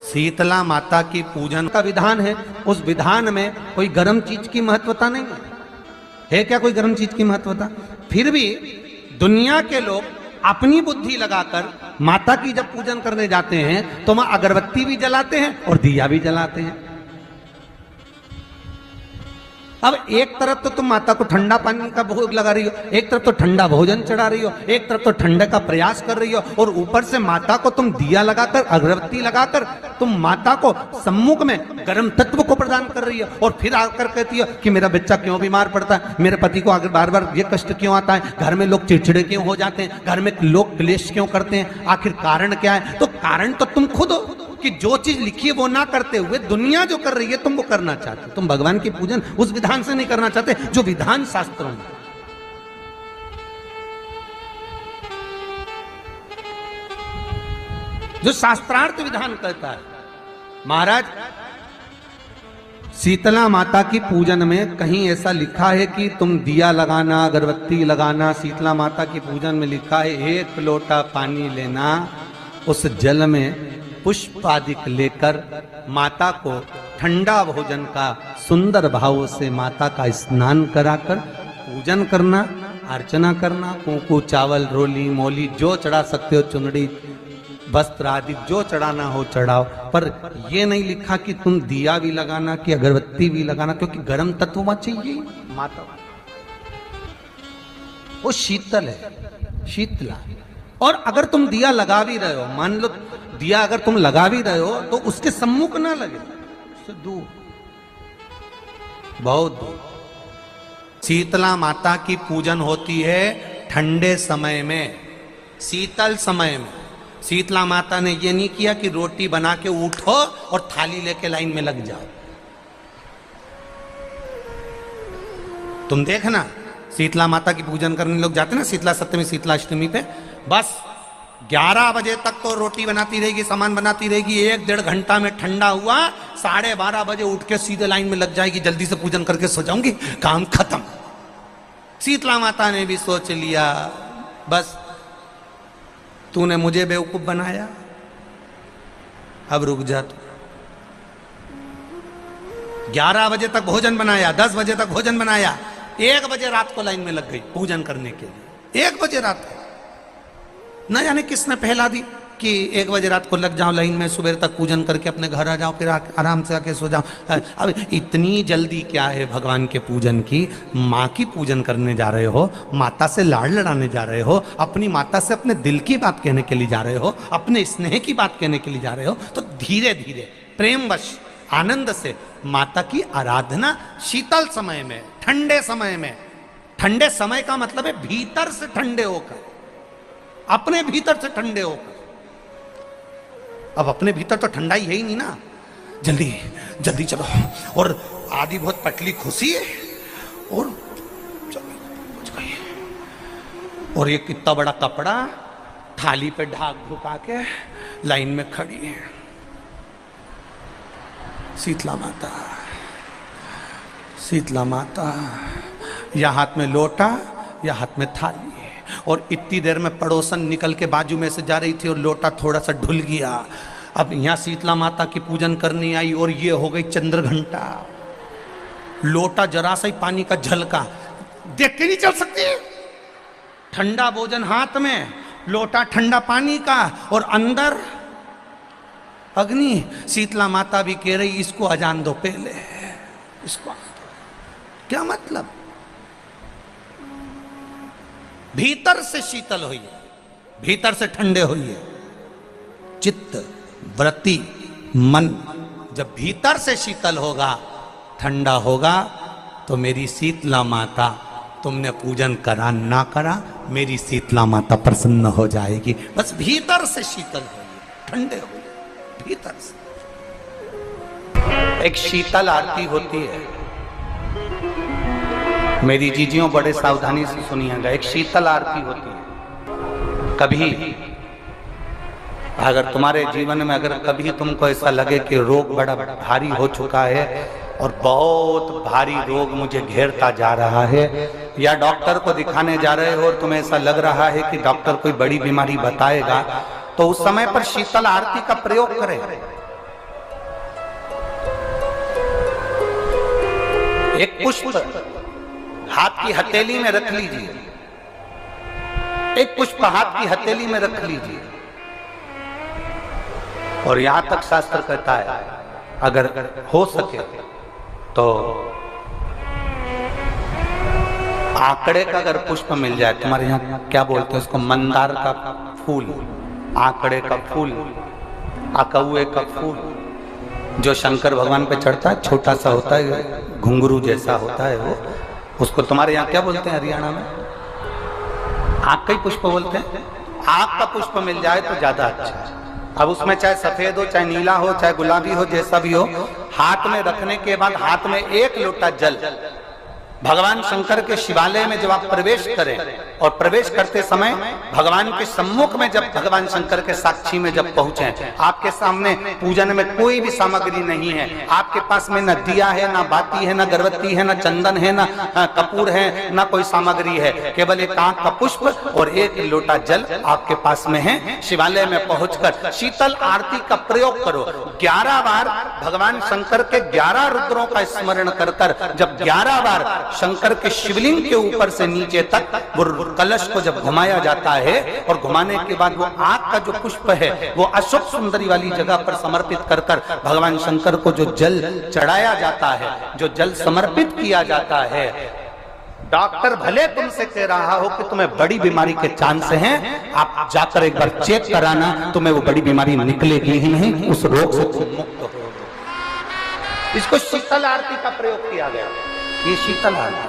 शीतला माता की पूजन का विधान है। उस विधान में कोई गर्म चीज की महत्वता नहीं है क्या? कोई गर्म चीज की महत्वता? फिर भी दुनिया के लोग अपनी बुद्धि लगाकर माता की जब पूजन करने जाते हैं तो वहां अगरबत्ती भी जलाते हैं और दिया भी जलाते हैं। अब एक तरफ तो तुम माता को ठंडा पानी का भोग लगा रही हो, एक तरफ तो ठंडा भोजन चढ़ा रही हो, एक तरफ तो ठंडे का प्रयास कर रही हो, और ऊपर से माता को तुम दिया लगाकर अगरबत्ती लगाकर तुम माता को सम्मुख में गर्म तत्व को प्रदान कर रही हो। और फिर आकर कहती हो कि मेरा बच्चा क्यों बीमार पड़ता है, मेरे पति को आगे बार बार ये कष्ट क्यों आता है, घर में लोग चिड़चिड़े क्यों हो जाते हैं, घर में लोग क्लेश क्यों करते हैं, आखिर कारण क्या है? तो कारण तो तुम खुद हो कि जो चीज लिखी है वो ना करते हुए दुनिया जो कर रही है तुम वो करना चाहते हो। तुम भगवान की पूजन उस विधान से नहीं करना चाहते जो विधान शास्त्रों में। जो शास्त्रार्थ विधान कहता है। महाराज, शीतला माता की पूजन में कहीं ऐसा लिखा है कि तुम दिया लगाना, अगरबत्ती लगाना? शीतला माता की पूजन में लिखा है एक लोटा पानी लेना, उस जल में पुष्प आदि लेकर माता को ठंडा भोजन का सुंदर भाव से माता का स्नान कराकर पूजन करना, अर्चना करना, कुंकू चावल रोली मोली जो चढ़ा सकते हो, चुनड़ी वस्त्र आदि जो चढ़ाना हो चढ़ाओ। पर यह नहीं लिखा कि तुम दिया भी लगाना कि अगरबत्ती भी लगाना, क्योंकि गर्म तत्व वहां चाहिए। माता वो शीतल है, शीतला। और अगर तुम दिया लगा भी रहे हो, मान लो दिया अगर तुम लगा भी रहे हो तो उसके सम्मुख ना लगे, उससे दूर, बहुत दूर। शीतला माता की पूजन होती है ठंडे समय में, शीतल समय में। शीतला माता ने ये नहीं किया कि रोटी बना के उठो और थाली लेके लाइन में लग जाओ। तुम देखना, शीतला माता की पूजन करने लोग जाते ना शीतला सप्तमी, शीतला अष्टमी पे, बस 11 बजे तक तो रोटी बनाती रहेगी, सामान बनाती रहेगी। 1-1.5 घंटा में ठंडा हुआ, 12:30 बजे उठ के सीधे लाइन में लग जाएगी, जल्दी से पूजन करके सो जाऊंगी, काम खत्म। शीतला माता ने भी सोच लिया, बस तूने मुझे बेवकूफ बनाया, अब रुक जा तू। 11 बजे तक भोजन बनाया, 10 बजे तक भोजन बनाया, 1 बजे रात को लाइन में लग गई पूजन करने के लिए। 1 बजे रात को न जाने किसने पहला दी कि 1 बजे रात को लग जाओ लाइन में, सुबह तक पूजन करके अपने घर आ जाओ, फिर आराम से आके सो जाओ। अब इतनी जल्दी क्या है भगवान के पूजन की? माँ की पूजन करने जा रहे हो, माता से लाड़ लड़ाने जा रहे हो, अपनी माता से अपने दिल की बात कहने के लिए जा रहे हो, अपने स्नेह की बात कहने के लिए जा रहे हो, तो धीरे धीरे प्रेमवश आनंद से माता की आराधना शीतल समय में, ठंडे समय में। ठंडे समय का मतलब है भीतर से ठंडे होकर, अपने भीतर से ठंडे होकर। अब अपने भीतर तो ठंडा ही है ही नहीं ना, जल्दी जल्दी चलो, और आधी बहुत पतली खुशी है, और और ये कितना बड़ा कपड़ा थाली पे ढाक ढुका के लाइन में खड़ी है शीतला माता। शीतला माता, या हाथ में लोटा या हाथ में थाली, और इतनी देर में पड़ोसन निकल के बाजू में से जा रही थी और लोटा थोड़ा सा ढुल गया। अब यहाँ शीतला माता की पूजन करनी आई और ये हो गई चंद्र घंटा। लोटा जरा सा ही पानी का झलका, देख के नहीं चल सकती। ठंडा भोजन हाथ में, लोटा ठंडा पानी का, और अंदर अग्नि। शीतला माता भी कह रही इसको अजान दो पहले, इसको। क्या मतलब? भीतर से शीतल होइए, भीतर से ठंडे होइए। चित्त, वृत्ति, मन जब भीतर से शीतल होगा, ठंडा होगा, तो मेरी शीतला माता, तुमने पूजन करा ना करा, मेरी शीतला माता प्रसन्न हो जाएगी। बस भीतर से शीतल होइए, ठंडे होइए भीतर से। एक शीतल आरती होती है, मेरी जीजियों बड़े सावधानी से सुनिएगा। एक शीतल आरती होती है। कभी अगर तुम्हारे जीवन में अगर कभी तुमको ऐसा लगे कि रोग बड़ा भारी हो चुका है और बहुत भारी रोग मुझे घेरता जा रहा है, या डॉक्टर को दिखाने जा रहे हो और तुम्हें ऐसा लग रहा है कि डॉक्टर कोई बड़ी बीमारी बताएगा, तो उस समय पर शीतल आरती का प्रयोग करें। एक पुष्प हाथ की हथेली में रख लीजिए, एक पुष्प हाथ की हथेली में रख लीजिए। और यहां तक शास्त्र कहता है अगर हो सके तो आंकड़े का अगर पुष्प मिल जाए, तुम्हारे यहाँ क्या बोलते हैं उसको, मंदार का फूल, आंकड़े का फूल, अकौए का फूल, जो शंकर भगवान पे चढ़ता है, छोटा सा होता है, घुंघरू जैसा होता है वो, उसको तुम्हारे यहाँ क्या बोलते हैं हरियाणा में? आंख का ही पुष्प बोलते हैं। आंख का पुष्प मिल जाए तो ज्यादा अच्छा है। अब उसमें चाहे सफेद हो, चाहे नीला हो, चाहे गुलाबी हो, जैसा भी हो, हाथ में रखने के बाद हाथ में एक लोटा जल, भगवान शंकर के शिवालय में जब आप प्रवेश करें और प्रवेश करते समय भगवान के सम्मुख में जब भगवान शंकर के साक्षी में जब पहुंचे, आपके सामने पूजन में कोई भी सामग्री नहीं है, आपके पास में न दिया है, ना बाती है, ना गर्भवती है, ना चंदन है, ना कपूर है, ना कोई सामग्री है, केवल एक आंख का पुष्प और एक लोटा जल आपके पास में है। शिवालय में पहुंचकर शीतल आरती का प्रयोग करो। 11 बार भगवान शंकर के 11 रुद्रों का स्मरण कर जब 11 बार शंकर के शिवलिंग के ऊपर से नीचे तक वो कलश को जब घुमाया जाता है और घुमाने के बाद वो आग का जो पुष्प है वो अशोक सुंदरी वाली जगह पर समर्पित कर भगवान शंकर को जो जल चढ़ाया जाता है, जो जल समर्पित किया जाता है, डॉक्टर भले तुमसे कह रहा हो कि तुम्हें बड़ी बीमारी के चांस हैं, आप जाकर एक बार चेक कराना, तुम्हें वो बड़ी बीमारी निकलेगी ही नहीं, उस रोग से मुक्त हो। इसको शीतल आरती का प्रयोग किया गया। ये शीतल आरती,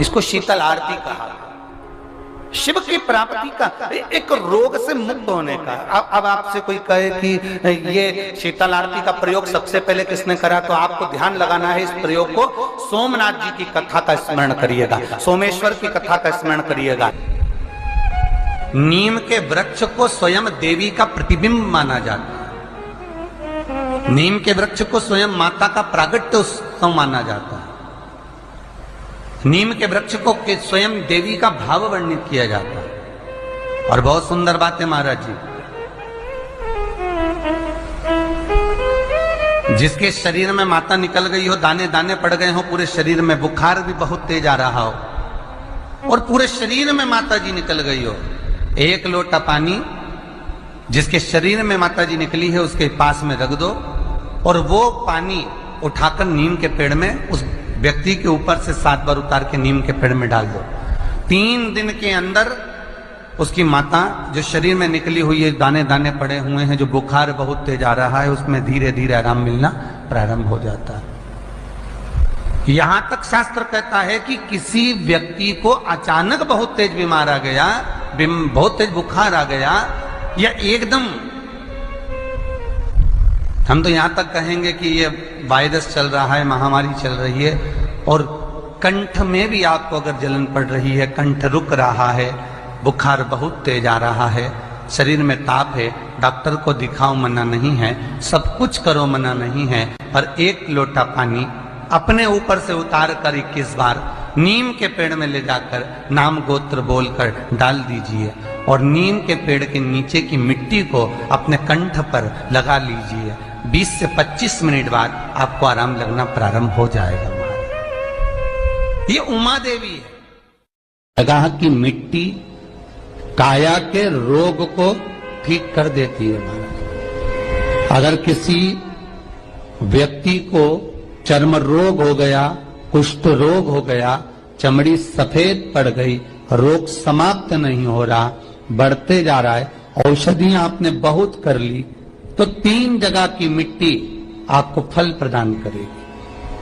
इसको शीतल आरती कहा। शिव की प्राप्ति का, एक रोग से मुक्त होने का। अब आपसे कोई कहे कि ये शीतल आरती का प्रयोग सबसे पहले किसने करा, तो आपको ध्यान लगाना है इस प्रयोग को। सोमनाथ जी की कथा का स्मरण करिएगा, सोमेश्वर की कथा का स्मरण करिएगा। नीम के वृक्ष को स्वयं देवी का प्रतिबिंब माना जाता है। नीम के वृक्ष को स्वयं माता का प्रागट्य उत्सव माना जाता है। नीम के वृक्ष को स्वयं देवी का भाव वर्णित किया जाता है। और बहुत सुंदर बात है महाराज जी, जिसके शरीर में माता निकल गई हो, दाने दाने पड़ गए हो, पूरे शरीर में बुखार भी बहुत तेज आ रहा हो और पूरे शरीर में माता जी निकल गई हो, एक लोटा पानी जिसके शरीर में माता जी निकली है उसके पास में रख दो और वो पानी उठाकर नीम के पेड़ में उस व्यक्ति के ऊपर से 7 बार उतार के नीम के पेड़ में डाल दो। 3 दिन के अंदर उसकी माता जो शरीर में निकली हुई है, दाने दाने पड़े हुए हैं, जो बुखार बहुत तेज आ रहा है, उसमें धीरे धीरे आराम मिलना प्रारंभ हो जाता है। यहां तक शास्त्र कहता है कि किसी व्यक्ति को अचानक बहुत तेज बीमार आ गया, बहुत तेज बुखार आ गया, या एकदम, हम तो यहां तक कहेंगे कि ये वायरस चल रहा है, महामारी चल रही है, और कंठ में भी आपको अगर जलन पड़ रही है, कंठ रुक रहा है, बुखार बहुत तेज आ रहा है, शरीर में ताप है, डॉक्टर को दिखाओ मना नहीं है, सब कुछ करो मना नहीं है, और एक लोटा पानी अपने ऊपर से उतार कर 21 बार नीम के पेड़ में ले जाकर नाम गोत्र बोलकर डाल दीजिए और नीम के पेड़ के नीचे की मिट्टी को अपने कंठ पर लगा लीजिए। 20 से 25 मिनट बाद आपको आराम लगना प्रारंभ हो जाएगा। ये उमा देवी है। जगह की मिट्टी काया के रोग को ठीक कर देती है महाराज। अगर किसी व्यक्ति को चर्म रोग हो गया, कुष्ठ रोग हो गया, चमड़ी सफेद पड़ गई, रोग समाप्त नहीं हो रहा, बढ़ते जा रहा है, औषधियां आपने बहुत कर ली, तो 3 जगह की मिट्टी आपको फल प्रदान करेगी।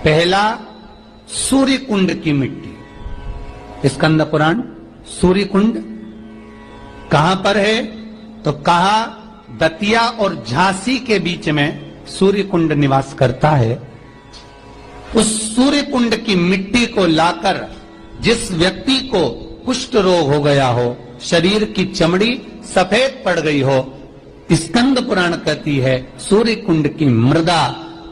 पहला, सूर्य कुंड की मिट्टी। स्कंद पुराण सूर्य कुंड कहां पर है, तो कहा दतिया और झांसी के बीच में सूर्य कुंड निवास करता है। उस सूर्य कुंड की मिट्टी को लाकर जिस व्यक्ति को कुष्ठ रोग हो गया हो, शरीर की चमड़ी सफेद पड़ गई हो, स्कंद पुराण कहती है सूर्य कुंड की मृदा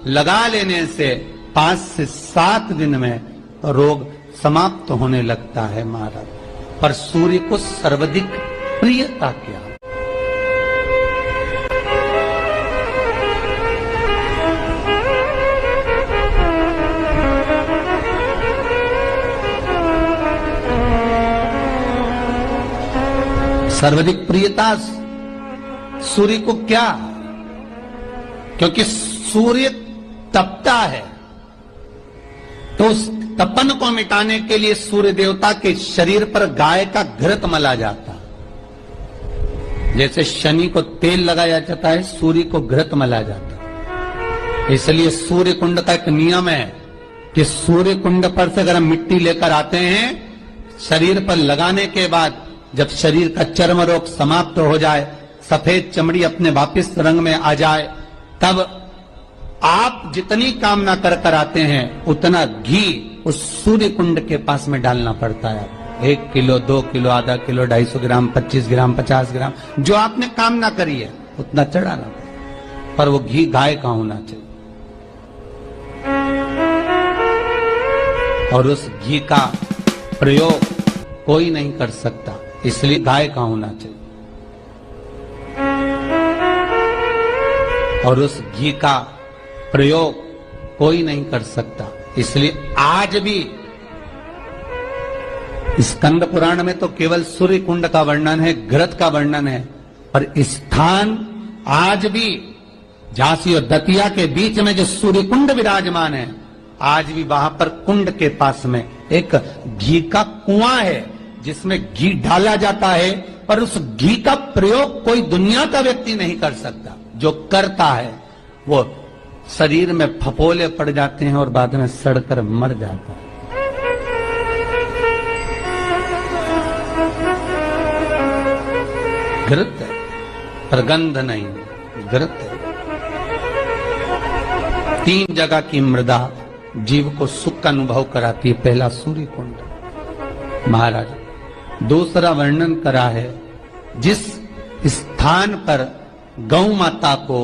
लगा लेने से 5 से 7 दिन में रोग समाप्त होने लगता है महाराज। पर सूर्य को सर्वाधिक प्रियता क्या? सर्वाधिक प्रियता सूर्य को क्या? क्योंकि सूर्य तपता है, तो उस तपन को मिटाने के लिए सूर्य देवता के शरीर पर गाय का घृत मला जाता। जैसे शनि को तेल लगाया जाता है, सूर्य को घृत मला जाता। इसलिए सूर्य कुंड का एक नियम है कि सूर्य कुंड पर से अगर हम मिट्टी लेकर आते हैं, शरीर पर लगाने के बाद जब शरीर का चर्म रोग समाप्त हो जाए, सफेद चमड़ी अपने वापिस रंग में आ जाए, तब आप जितनी कामना कर कर आते हैं उतना घी उस सूर्य कुंड के पास में डालना पड़ता है। 1 किलो, 2 किलो, आधा किलो, 250 ग्राम, 25 ग्राम, 50 ग्राम, जो आपने कामना करी है उतना चढ़ाना पड़ता। पर वो घी गाय का होना चाहिए, और उस घी का प्रयोग कोई नहीं कर सकता, इसलिए गाय का होना चाहिए। और उस घी का प्रयोग कोई नहीं कर सकता, इसलिए आज भी स्कंद पुराण में तो केवल सूर्य कुंड का वर्णन है, घृत का वर्णन है, पर स्थान आज भी झांसी और दतिया के बीच में जो सूर्य कुंड विराजमान है, आज भी वहां पर कुंड के पास में एक घी का कुआं है जिसमें घी डाला जाता है, पर उस घी का प्रयोग कोई दुनिया का व्यक्ति नहीं कर सकता। जो करता है वो शरीर में फपोले पड़ जाते हैं और बाद में सड़कर मर जाता है। घृत है, पर गंध नहीं, घृत है। 3 जगह की मृदा जीव को सुख का अनुभव कराती है। पहला सूर्य कुंड महाराज, दूसरा वर्णन करा है जिस स्थान पर गौ माता को